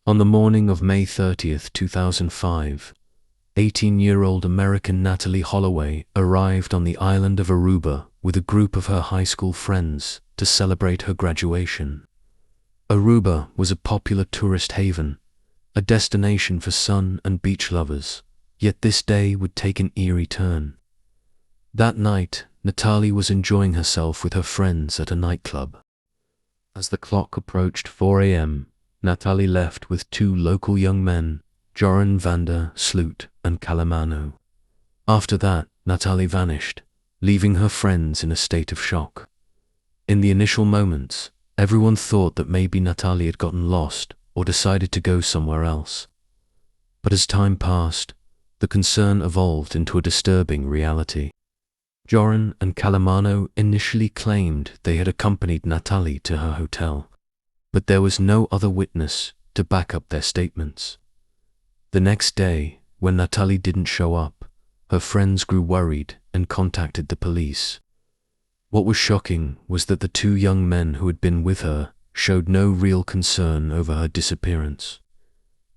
On the morning of May 30th, 2005, 18-year-old American Natalee Holloway arrived on the island of Aruba with a group of her high school friends to celebrate her graduation. Aruba was a popular tourist haven, a destination for sun and beach lovers, yet this day would take an eerie turn. That night, Natalee was enjoying herself with her friends at a nightclub. As the clock approached 4 a.m., Natalee left with two local young men, Joran van der Sloot and Calamano. After that, Natalee vanished, leaving her friends in a state of shock. In the initial moments, everyone thought that maybe Natalee had gotten lost or decided to go somewhere else. But as time passed, the concern evolved into a disturbing reality. Joran and Calamano initially claimed they had accompanied Natalee to her hotel, but there was no other witness to back up their statements. The next day, when Natalee didn't show up, her friends grew worried and contacted the police. What was shocking was that the two young men who had been with her showed no real concern over her disappearance.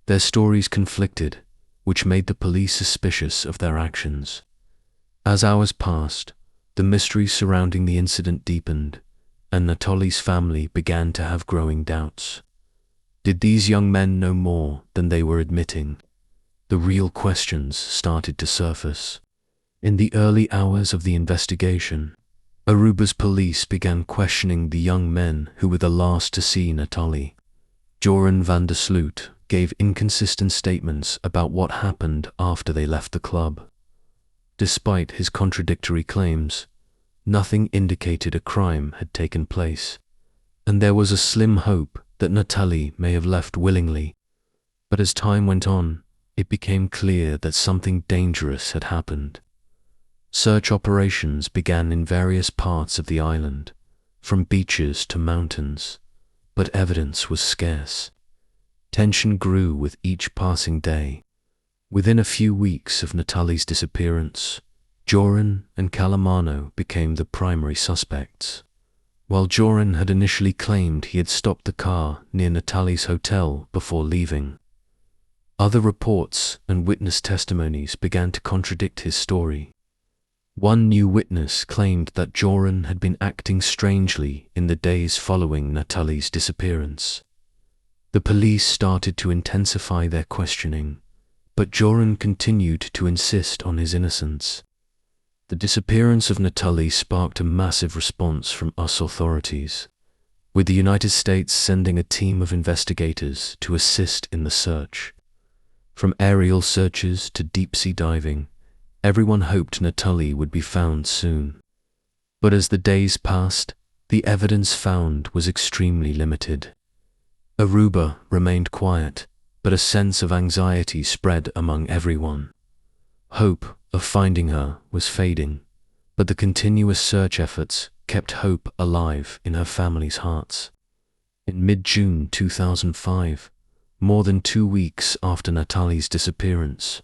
Their stories conflicted, which made the police suspicious of their actions. As hours passed, the mystery surrounding the incident deepened, and Natalee's family began to have growing doubts. Did these young men know more than they were admitting? The real questions started to surface. In the early hours of the investigation, Aruba's police began questioning the young men who were the last to see Natalee. Joran van der Sloot gave inconsistent statements about what happened after they left the club. Despite his contradictory claims, nothing indicated a crime had taken place, and there was a slim hope that Natalee may have left willingly. But as time went on, it became clear that something dangerous had happened. Search operations began in various parts of the island, from beaches to mountains, but evidence was scarce. Tension grew with each passing day. Within a few weeks of Natalee's disappearance, Joran and Calamano became the primary suspects. While Joran had initially claimed he had stopped the car near Natalee's hotel before leaving, other reports and witness testimonies began to contradict his story. One new witness claimed that Joran had been acting strangely in the days following Natalee's disappearance. The police started to intensify their questioning, but Joran continued to insist on his innocence. The disappearance of Natalee sparked a massive response from US authorities, with the United States sending a team of investigators to assist in the search. From aerial searches to deep-sea diving, everyone hoped Natalee would be found soon. But as the days passed, the evidence found was extremely limited. Aruba remained quiet, but a sense of anxiety spread among everyone. Hope of finding her was fading, but the continuous search efforts kept hope alive in her family's hearts. In mid-June 2005, more than 2 weeks after Natalee's disappearance,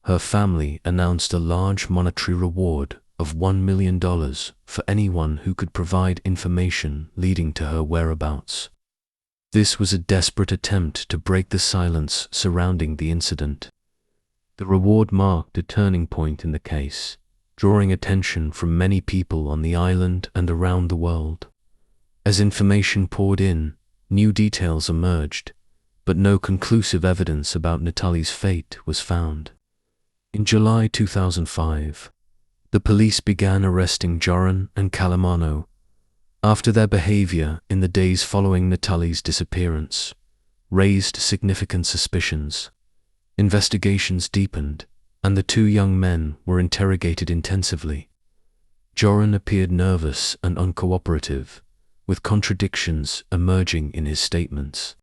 her family announced a large monetary reward of $1 million for anyone who could provide information leading to her whereabouts. This was a desperate attempt to break the silence surrounding the incident. The reward marked a turning point in the case, drawing attention from many people on the island and around the world. As information poured in, new details emerged, but no conclusive evidence about Natalee's fate was found. In July 2005, the police began arresting Joran and Calamano after their behavior in the days following Natalee's disappearance raised significant suspicions. Investigations deepened, and the two young men were interrogated intensively. Joran appeared nervous and uncooperative, with contradictions emerging in his statements.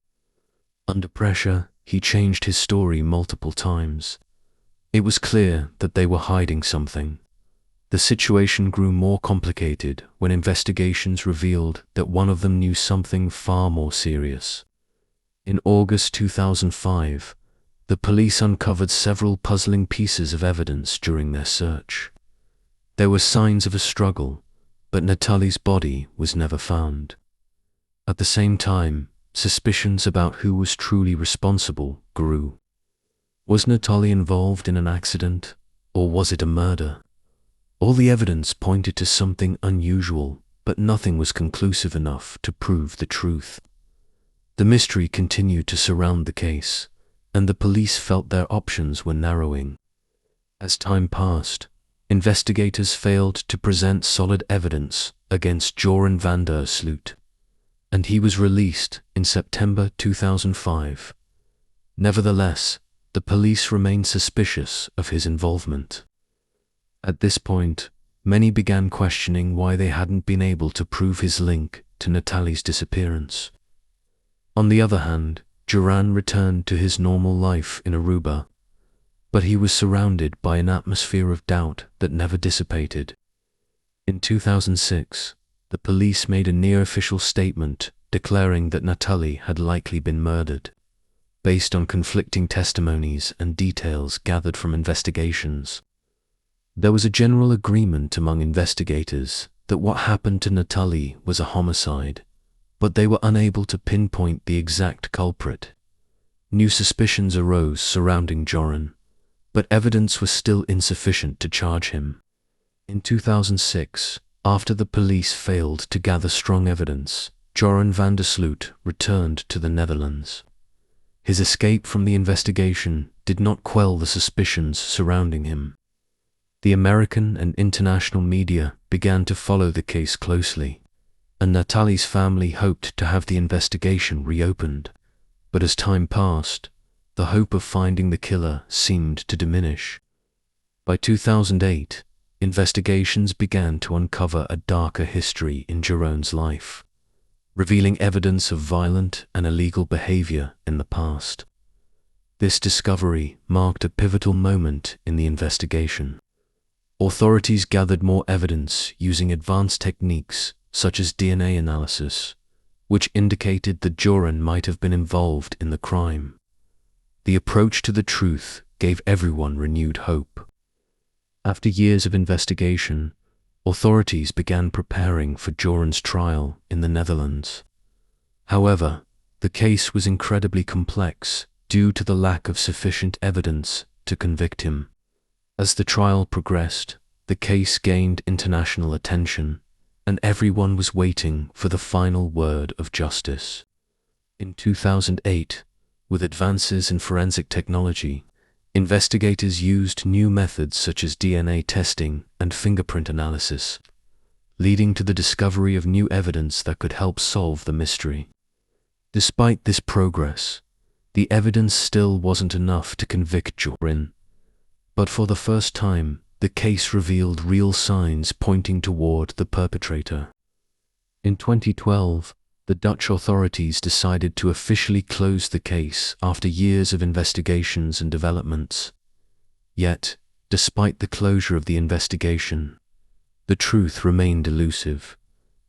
Under pressure, he changed his story multiple times. It was clear that they were hiding something. The situation grew more complicated when investigations revealed that one of them knew something far more serious. In August 2005, the police uncovered several puzzling pieces of evidence during their search. There were signs of a struggle, but Natalee's body was never found. At the same time, suspicions about who was truly responsible grew. Was Natalee involved in an accident, or was it a murder? All the evidence pointed to something unusual, but nothing was conclusive enough to prove the truth. The mystery continued to surround the case, and the police felt their options were narrowing. As time passed, investigators failed to present solid evidence against Joran van der Sloot, and he was released in September 2005. Nevertheless, the police remained suspicious of his involvement. At this point, many began questioning why they hadn't been able to prove his link to Natalee's disappearance. On the other hand, Joran returned to his normal life in Aruba, but he was surrounded by an atmosphere of doubt that never dissipated. In 2006, the police made a near-official statement declaring that Natalee had likely been murdered, based on conflicting testimonies and details gathered from investigations. There was a general agreement among investigators that what happened to Natalee was a homicide, but they were unable to pinpoint the exact culprit. New suspicions arose surrounding Joran, but evidence was still insufficient to charge him. In 2006, after the police failed to gather strong evidence, Joran van der Sloot returned to the Netherlands. His escape from the investigation did not quell the suspicions surrounding him. The American and international media began to follow the case closely, and Natalee's family hoped to have the investigation reopened. But as time passed, the hope of finding the killer seemed to diminish. By 2008, investigations began to uncover a darker history in Joran's life, revealing evidence of violent and illegal behavior in the past. This discovery marked a pivotal moment in the investigation. Authorities gathered more evidence using advanced techniques such as DNA analysis, which indicated that Joran might have been involved in the crime. The approach to the truth gave everyone renewed hope. After years of investigation, authorities began preparing for Joran's trial in the Netherlands. However, the case was incredibly complex due to the lack of sufficient evidence to convict him. As the trial progressed, the case gained international attention, and everyone was waiting for the final word of justice. In 2008, with advances in forensic technology, investigators used new methods such as DNA testing and fingerprint analysis, leading to the discovery of new evidence that could help solve the mystery. Despite this progress, the evidence still wasn't enough to convict Joran. But for the first time, the case revealed real signs pointing toward the perpetrator. In 2012, the Dutch authorities decided to officially close the case after years of investigations and developments. Yet, despite the closure of the investigation, the truth remained elusive,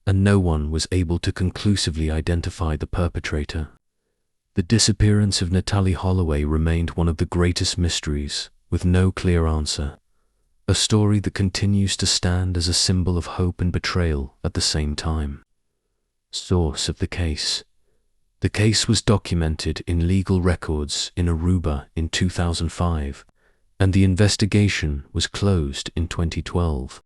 and no one was able to conclusively identify the perpetrator. The disappearance of Natalee Holloway remained one of the greatest mysteries, with no clear answer, a story that continues to stand as a symbol of hope and betrayal at the same time. Source of the case. The case was documented in legal records in Aruba in 2005, and the investigation was closed in 2012.